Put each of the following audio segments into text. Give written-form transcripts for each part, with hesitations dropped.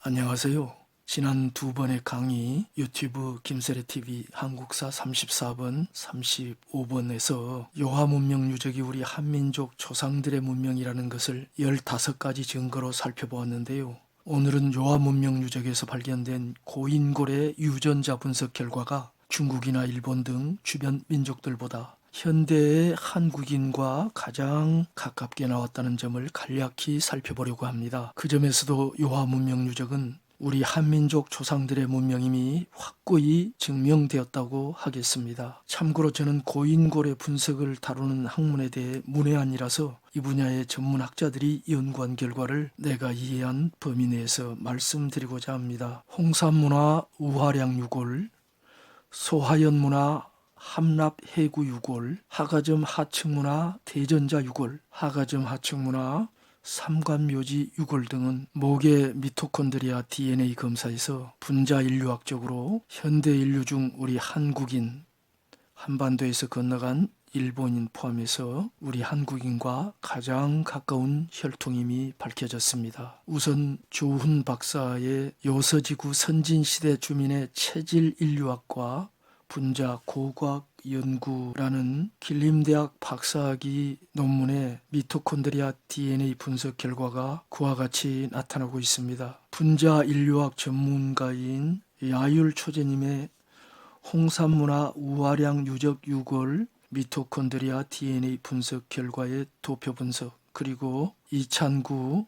안녕하세요. 지난 두 번의 강의 유튜브 김세례TV 한국사 34번, 35번에서 요하 문명 유적이 우리 한민족 조상들의 문명이라는 것을 15가지 증거로 살펴보았는데요. 오늘은 요하 문명 유적에서 발견된 고인골의 유전자 분석 결과가 중국이나 일본 등 주변 민족들보다 현대의 한국인과 가장 가깝게 나왔다는 점을 간략히 살펴보려고 합니다. 그 점에서도 요하 문명 유적은 우리 한민족 조상들의 문명임이 확고히 증명되었다고 하겠습니다. 참고로 저는 고인골의 분석을 다루는 학문에 대해 문외한이라서 이 분야의 전문학자들이 연구한 결과를 내가 이해한 범위 내에서 말씀드리고자 합니다. 홍산문화 우화량 유골, 소하연문화 함납 해구 유골, 하가점 하층문화 대전자 유골, 하가점 하층문화 삼관묘지 유골 등은 목의 미토콘드리아 DNA 검사에서 분자 인류학적으로 현대 인류 중 우리 한국인, 한반도에서 건너간 일본인 포함해서 우리 한국인과 가장 가까운 혈통임이 밝혀졌습니다. 우선 조훈 박사의 요서지구 선진시대 주민의 체질 인류학과 분자 고과학 연구라는 길림대학 박사학위 논문의 미토콘드리아 DNA 분석 결과가 그와 같이 나타나고 있습니다. 분자 인류학 전문가인 야율 초재님의 홍산문화 우화량 유적 유골 미토콘드리아 DNA 분석 결과의 도표 분석, 그리고 이찬구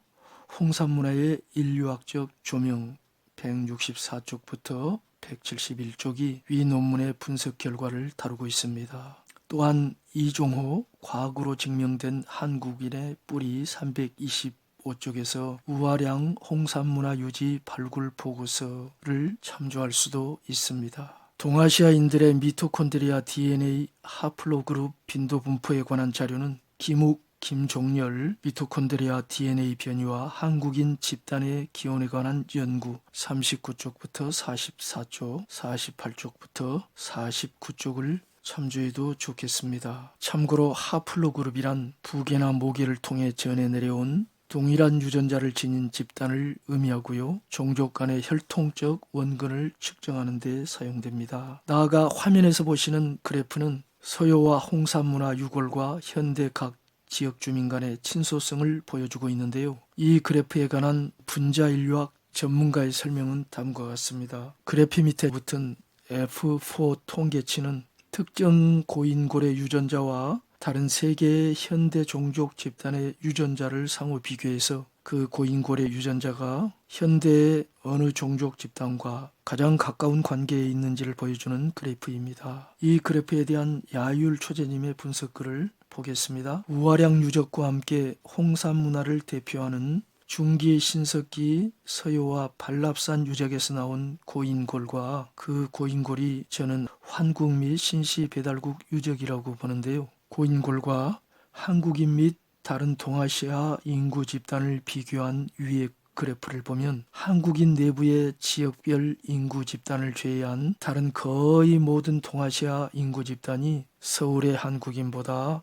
홍산문화의 인류학적 조명 164쪽부터 171쪽이 위 논문의 분석 결과를 다루고 있습니다. 또한 이종호 과학으로 증명된 한국인의 뿌리 325쪽에서 우화량 홍산문화 유지 발굴 보고서를 참조할 수도 있습니다. 동아시아인들의 미토콘드리아 DNA 하플로그룹 빈도 분포에 관한 자료는 김욱, 김종렬 미토콘드리아 DNA 변이와 한국인 집단의 기원에 관한 연구 39쪽부터 44쪽, 48쪽부터 49쪽을 참조해도 좋겠습니다. 참고로 하플로그룹이란 부계나 모계를 통해 전해 내려온 동일한 유전자를 지닌 집단을 의미하고요. 종족 간의 혈통적 원근을 측정하는 데 사용됩니다. 나아가 화면에서 보시는 그래프는 서요와 홍산문화 유골과 현대 각 지역 주민 간의 친소성을 보여주고 있는데요. 이 그래프에 관한 분자 인류학 전문가의 설명은 다음과 같습니다. 그래프 밑에 붙은 F4 통계치는 특정 고인골의 유전자와 다른 세 개의 현대 종족 집단의 유전자를 상호 비교해서 그 고인골의 유전자가 현대의 어느 종족 집단과 가장 가까운 관계에 있는지를 보여주는 그래프입니다. 이 그래프에 대한 야율 초재님의 분석글을 보겠습니다. 우화량 유적과 함께 홍산 문화를 대표하는 중기 신석기 서요와 발랍산 유적에서 나온 고인골과 그 고인골이 저는 환국 및 신시 배달국 유적이라고 보는데요. 고인골과 한국인 및 다른 동아시아 인구 집단을 비교한 위의 그래프를 보면 한국인 내부의 지역별 인구 집단을 제외한 다른 거의 모든 동아시아 인구 집단이 서울의 한국인보다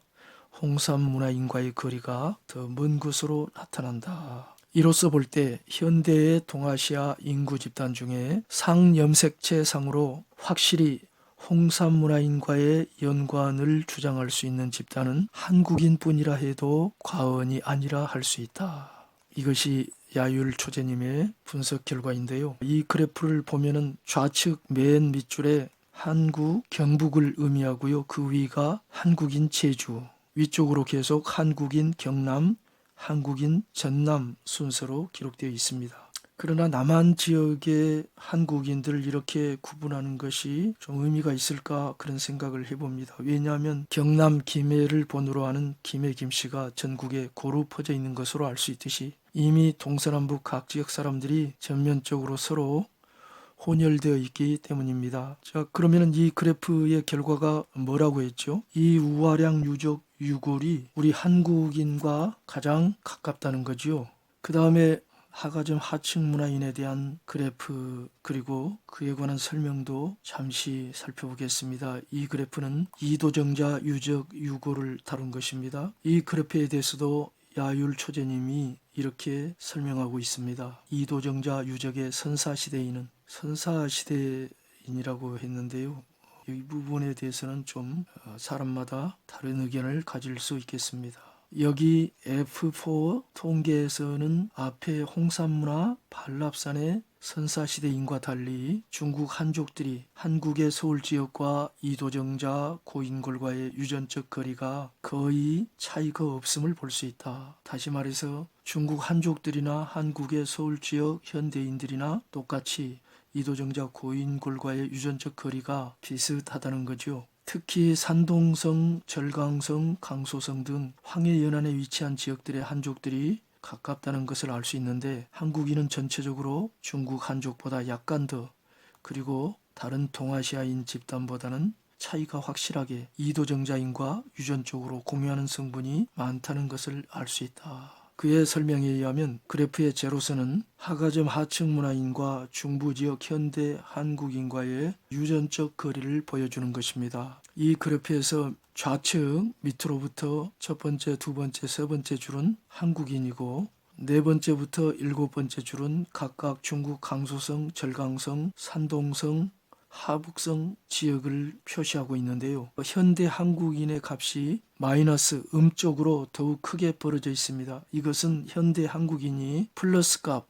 홍산 문화인과의 거리가 더 먼 것으로 나타난다. 이로써 볼 때 현대의 동아시아 인구 집단 중에 상염색체 상으로 확실히 홍산 문화인과의 연관을 주장할 수 있는 집단은 한국인뿐이라 해도 과언이 아니라 할 수 있다. 이것이 야율 초재님의 분석 결과인데요. 이 그래프를 보면은 좌측 맨 밑줄에 한국, 경북을 의미하고요. 그 위가 한국인 제주, 위쪽으로 계속 한국인 경남, 한국인 전남 순서로 기록되어 있습니다. 그러나 남한 지역의 한국인들을 이렇게 구분하는 것이 좀 의미가 있을까 그런 생각을 해봅니다. 왜냐하면 경남 김해를 본으로 하는 김해 김씨가 전국에 고루 퍼져 있는 것으로 알 수 있듯이 이미 동서남북 각 지역 사람들이 전면적으로 서로 혼혈되어 있기 때문입니다. 자, 그러면 이 그래프의 결과가 뭐라고 했죠? 이 우화량 유적 유골이 우리 한국인과 가장 가깝다는 거지요. 그 다음에 하가점 하층 문화인에 대한 그래프 그리고 그에 관한 설명도 잠시 살펴보겠습니다. 이 그래프는 이도정자 유적 유골을 다룬 것입니다. 이 그래프에 대해서도 야율 초재님이 이렇게 설명하고 있습니다. 이도정자 유적의 선사시대인은 선사시대인이라고 했는데요. 이 부분에 대해서는 좀 사람마다 다른 의견을 가질 수 있겠습니다. 여기 F4 통계에서는 앞에 홍산문화 반랍산의 선사시대인과 달리 중국 한족들이 한국의 서울지역과 이도정자 고인골과의 유전적 거리가 거의 차이가 없음을 볼 수 있다. 다시 말해서 중국 한족들이나 한국의 서울지역 현대인들이나 똑같이 이도정자 고인골과의 유전적 거리가 비슷하다는 거죠. 특히 산동성, 절강성, 강소성 등 황해 연안에 위치한 지역들의 한족들이 가깝다는 것을 알 수 있는데 한국인은 전체적으로 중국 한족보다 약간 더 그리고 다른 동아시아인 집단보다는 차이가 확실하게 이도정자인과 유전적으로 공유하는 성분이 많다는 것을 알 수 있다. 그의 설명에 의하면 그래프의 제로선은 하가점 하층 문화인과 중부지역 현대 한국인과의 유전적 거리를 보여주는 것입니다. 이 그래프에서 좌측 밑으로부터 첫 번째, 두 번째, 세 번째 줄은 한국인이고 네 번째부터 일곱 번째 줄은 각각 중국 강소성, 절강성, 산동성, 하북성 지역을 표시하고 있는데요. 현대 한국인의 값이 마이너스 음쪽으로 더욱 크게 벌어져 있습니다. 이것은 현대 한국인이 플러스 값,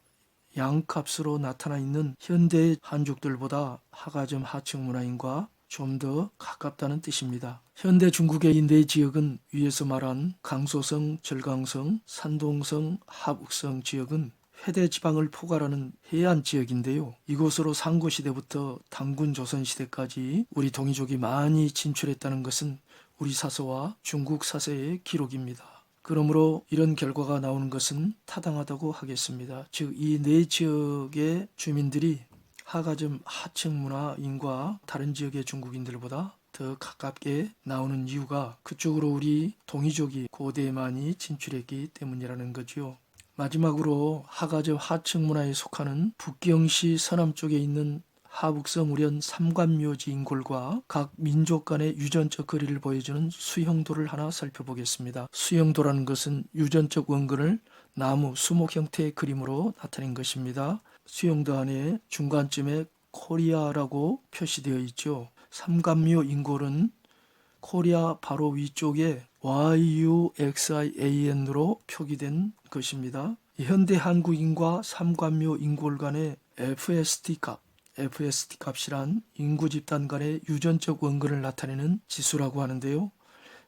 양값으로 나타나 있는 현대 한족들보다 하가점 하층 문화인과 좀 더 가깝다는 뜻입니다. 현대 중국의 네 지역은 위에서 말한 강소성, 절강성, 산동성, 하북성 지역은 회대 지방을 포괄하는 해안 지역인데요. 이곳으로 상고시대부터 단군 조선시대까지 우리 동이족이 많이 진출했다는 것은 우리 사서와 중국 사서의 기록입니다. 그러므로 이런 결과가 나오는 것은 타당하다고 하겠습니다. 즉, 이 네 지역의 주민들이 하가점 하층 문화인과 다른 지역의 중국인들보다 더 가깝게 나오는 이유가 그쪽으로 우리 동이족이 고대에 많이 진출했기 때문이라는 거죠. 마지막으로 하가점 하층 문화에 속하는 북경시 서남쪽에 있는 하북성 우련 삼관묘지 인골과 각 민족 간의 유전적 거리를 보여주는 수형도를 하나 살펴보겠습니다. 수형도라는 것은 유전적 원근을 나무, 수목 형태의 그림으로 나타낸 것입니다. 수형도 안에 중간쯤에 코리아라고 표시되어 있죠. 삼관묘 인골은 코리아 바로 위쪽에 YUXIAN으로 표기된 것입니다. 현대 한국인과 삼관묘 인골 간의 FST 값이란 인구 집단 간의 유전적 원근을 나타내는 지수라고 하는데요.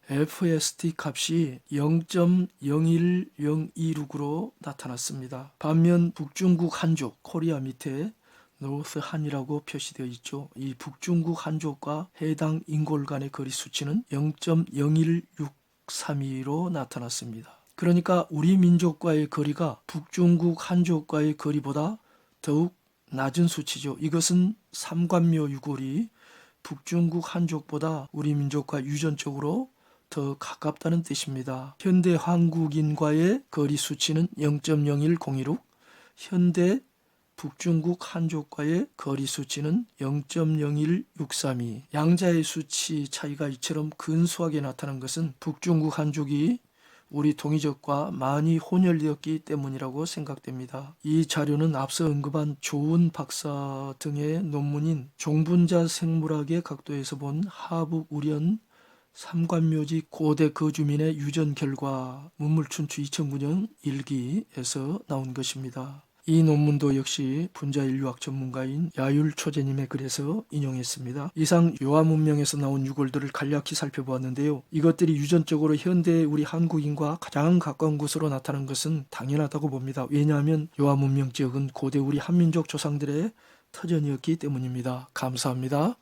FST 값이 0.01026으로 나타났습니다. 반면 북중국 한족, 코리아 밑에 노스 한이라고 표시되어 있죠. 이 북중국 한족과 해당 인골 간의 거리 수치는 0.01632로 나타났습니다. 그러니까 우리 민족과의 거리가 북중국 한족과의 거리보다 더욱 낮은 수치죠. 이것은 삼관묘 유골이 북중국 한족보다 우리 민족과 유전적으로 더 가깝다는 뜻입니다. 현대 한국인과의 거리 수치는 0.01026, 현대 북중국 한족과의 거리 수치는 0.01632. 양자의 수치 차이가 이처럼 근소하게 나타난 것은 북중국 한족이 우리 동이족과 많이 혼혈되었기 때문이라고 생각됩니다. 이 자료는 앞서 언급한 조은 박사 등의 논문인 종분자 생물학의 각도에서 본 하북 우련 삼관묘지 고대 거주민의 유전 결과 문물춘추 2009년 일기에서 나온 것입니다. 이 논문도 역시 분자인류학 전문가인 야율초재님의 글에서 인용했습니다. 이상 요하문명에서 나온 유골들을 간략히 살펴보았는데요. 이것들이 유전적으로 현대 우리 한국인과 가장 가까운 것으로 나타난 것은 당연하다고 봅니다. 왜냐하면 요하문명 지역은 고대 우리 한민족 조상들의 터전이었기 때문입니다. 감사합니다.